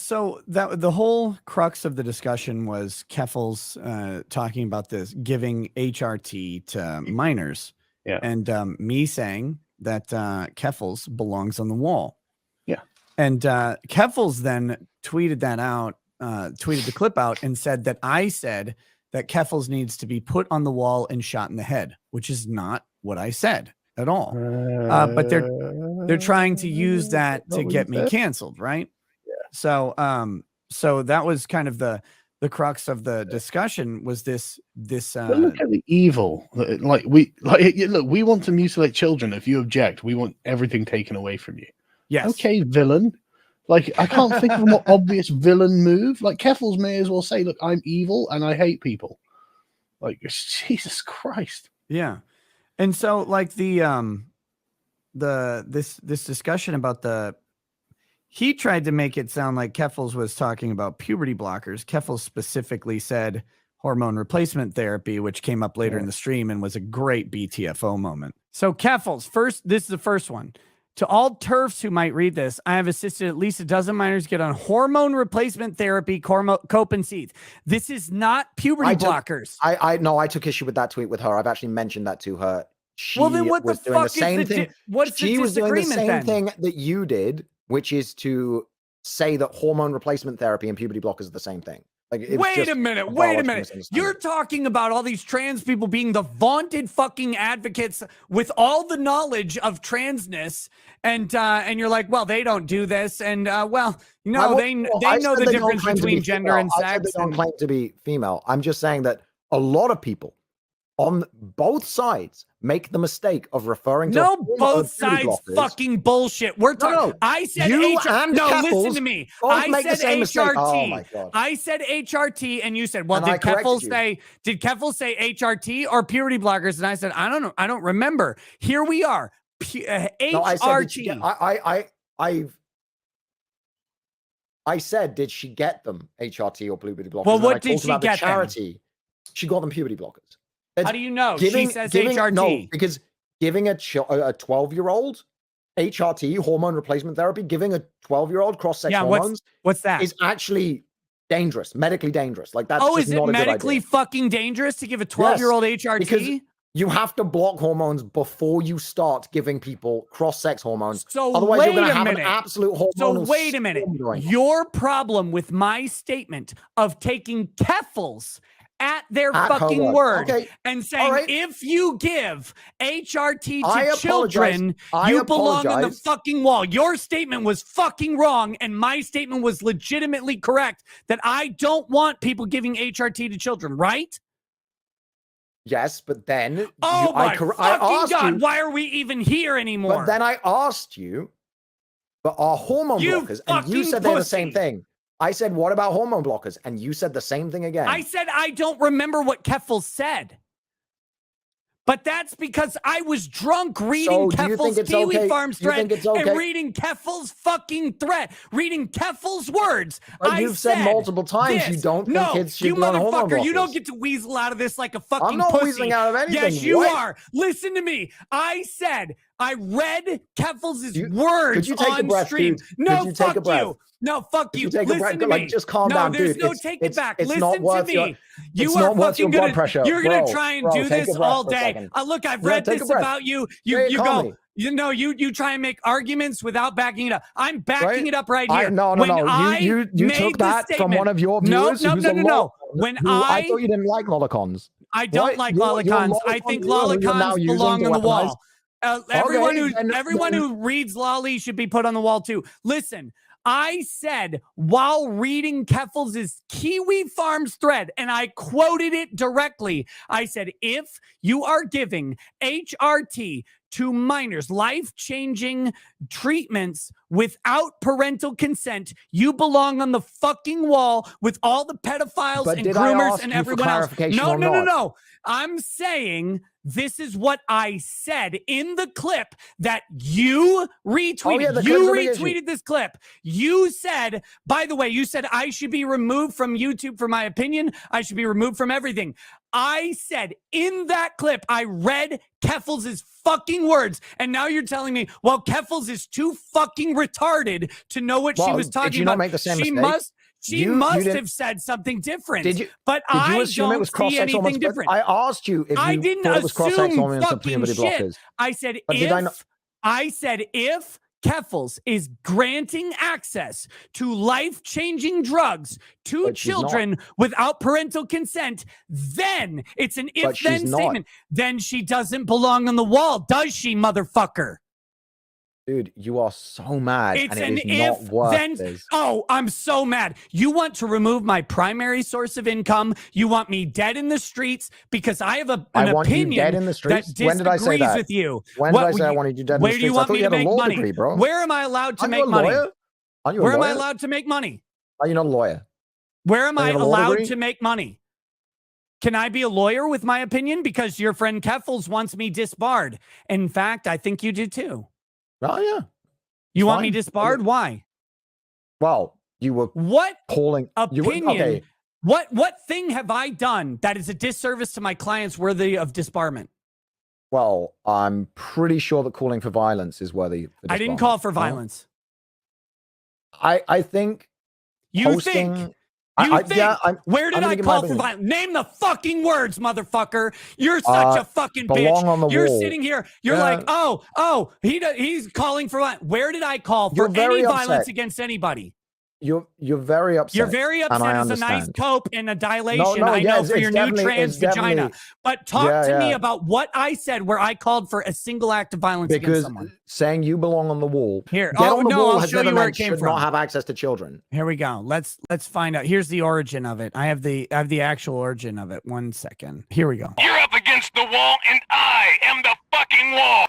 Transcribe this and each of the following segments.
So that the whole crux of the discussion was Keffel's talking about this giving HRT to minors, and me saying that Keffel's belongs on the wall. Yeah, and Keffel's then tweeted that out, tweeted the clip out, and said that I said that Keffel's needs to be put on the wall and shot in the head, which is not what I said at all. But they're trying to use that to get me canceled, right? So so that was kind of the crux of the discussion was this but look at the evil. Look, we want to mutilate children. If you object, we want everything taken away from you. Yes. Okay, villain. Like, I can't think of a more obvious villain move. Like, Keffels may as well say, look, I'm evil and I hate people. Like, Jesus Christ. Yeah. And so like this discussion about he tried to make it sound like Keffels was talking about puberty blockers. Keffels specifically said hormone replacement therapy, which came up later in the stream and was a great BTFO moment. So Keffels, this is the first one. To all TERFs who might read this, I have assisted at least a dozen minors get on hormone replacement therapy, cope and seethe. This is not puberty blockers. I took issue with that tweet with her. I've actually mentioned that to her. She then what was the doing fuck the same is thing. What's she the was doing the disagreement same thing that you did, which is to say that hormone replacement therapy and puberty blockers are the same thing. Like, wait a minute. You're talking about all these trans people being the vaunted fucking advocates with all the knowledge of transness, and you're like, well, they don't do this, and well, no, they know the difference between gender and sex. I said they don't claim to be female. I'm just saying that a lot of people on both sides make the mistake of referring to both sides fucking bullshit. We're talking. No, I said listen to me. I said HRT. Oh my God. I said HRT, and you said, well, did Keffels say HRT or puberty blockers? And I said, I don't know. I don't remember. Here we are. HRT. I said, did she get them HRT or puberty blockers? Well, what did she get? Charity. She got them puberty blockers. How do you know? She says HRT. No, because giving a 12-year-old HRT, hormone replacement therapy, giving a 12-year-old cross-sex hormones, what's that? Is actually dangerous, medically dangerous. Like, that's is it medically fucking dangerous to give a 12-year-old HRT? Because you have to block hormones before you start giving people cross-sex hormones. So otherwise, you're going to have an absolute hormonal. So wait a minute. Your problem with my statement of taking Keffels at their fucking word and saying, if you give HRT to children, you belong on the fucking wall. Your statement was fucking wrong, and my statement was legitimately correct that I don't want people giving HRT to children, right? Yes, but then my fucking God, why are we even here anymore? But then I asked you, but are hormone blockers, and you said they're the same thing. I said, what about hormone blockers? And you said the same thing again. I said, I don't remember what Keffels said. But that's because I was drunk reading Keffel's Pee-wee Farms thread and reading Keffel's fucking thread, reading Keffel's words. But you've said multiple times you don't think kids should be on hormone blockers. You don't get to weasel out of this like a fucking pussy. I'm not weaseling out of anything. Yes, you are. Listen to me. I said, I read Keffels' words on stream. No, fuck you. No, fuck you. Listen to me. Like, just calm down, dude. There's no take it back. Listen to me. You are fucking gonna. You're gonna try and do this all day. Look, I've read this about you. You go. You try and make arguments without backing it up. I'm backing it up right here. No. You took that from one of your viewers. No. I thought you didn't like lolicons. I don't like lolicons. I think lolicons belong on the wall. Everyone who reads lolly should be put on the wall too. Listen. I said while reading Keffels' Kiwi Farms thread, and I quoted it directly, I said, if you are giving HRT to minors, life-changing treatments without parental consent, you belong on the fucking wall with all the pedophiles and groomers and everyone else. No. I'm saying this is what I said in the clip that you retweeted. You retweeted this clip. You said, by the way, you said I should be removed from YouTube for my opinion. I should be removed from everything. I said in that clip, I read Keffels' fucking words. And now you're telling me, well, Keffels is too fucking retarded to know what she was talking did you about. Not make the same she mistake? must have said something different. Did you I assume don't it was see anything different. I asked you if I you didn't thought it was cross-sex assume and fucking shit. blockers. I said if Keffels is granting access to life-changing drugs to children without parental consent, then it's an if-then statement. Then she doesn't belong on the wall, does she, motherfucker? Dude, you are so mad. It's and an if-then. Oh, I'm so mad. You want to remove my primary source of income. You want me dead in the streets because I have an opinion dead in the streets? that disagrees when did I say that? with you. When did I say I wanted you dead in the streets? Where do you want me to make money? Degree, bro. Where am I allowed to make money? Where am I allowed to make money? Are you not a lawyer? Where am I allowed to make money? Can I be a lawyer with my opinion? Because your friend Keffels wants me disbarred. In fact, I think you do too. Oh, yeah. You want me disbarred? Why? Well, you were calling opinion. What thing have I done that is a disservice to my clients worthy of disbarment? Well, I'm pretty sure that calling for violence is worthy. I didn't call for violence. I think you think. Where did I call for violence? Name the fucking words, motherfucker. You're such a fucking bitch. You're sitting here. You're like, he's calling for violence. Where did I call for any violence against anybody? You're very upset. You're very upset as a nice cope and a dilation. I know for your new trans vagina. But talk to me about what I said where I called for a single act of violence against someone. Because saying you belong on the wall. Here, I'll show you where it came from. Not have access to children. Here we go. Let's find out. Here's the origin of it. I have the actual origin of it. 1 second. Here we go. You're up against the wall, and I am the fucking wall.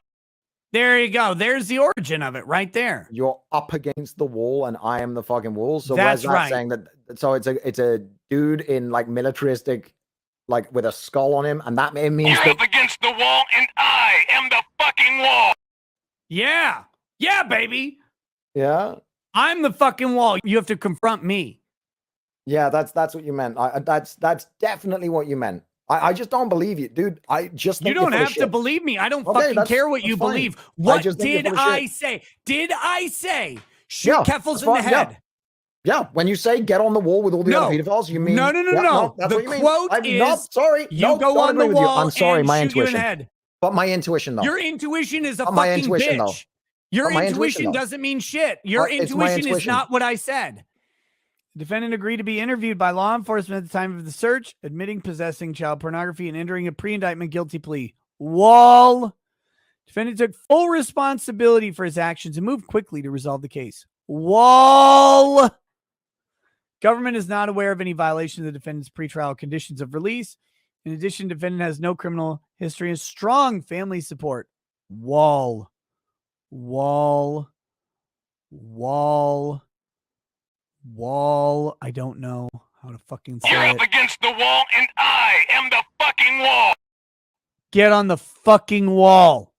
There you go. There's the origin of it right there. You're up against the wall and I am the fucking wall. So that's where's that saying that? So it's a dude in like militaristic, like with a skull on him. And that means you're up against the wall and I am the fucking wall. Yeah. Yeah, baby. Yeah. I'm the fucking wall. You have to confront me. Yeah, that's what you meant. That's definitely what you meant. I just don't believe you, dude. I just think you don't have to believe me. I don't fucking care what you believe. What did I say? Did I say shoot Keffels in the head? Yeah. When you say get on the wall with all the other pedophiles, you mean no. That's the what you quote mean. is sorry. You go on the wall. I'm sorry, and my shoot intuition. You in the head. But my intuition, though. Your intuition is a fucking bitch. Your intuition doesn't mean shit. Your intuition is not what I said. The defendant agreed to be interviewed by law enforcement at the time of the search, admitting possessing child pornography and entering a pre-indictment guilty plea. Wall. Defendant took full responsibility for his actions and moved quickly to resolve the case. Wall. Government is not aware of any violation of the defendant's pretrial conditions of release. In addition, defendant has no criminal history and strong family support. Wall. I don't know how to fucking say it. You're up against the wall and I am the fucking wall. Get on the fucking wall.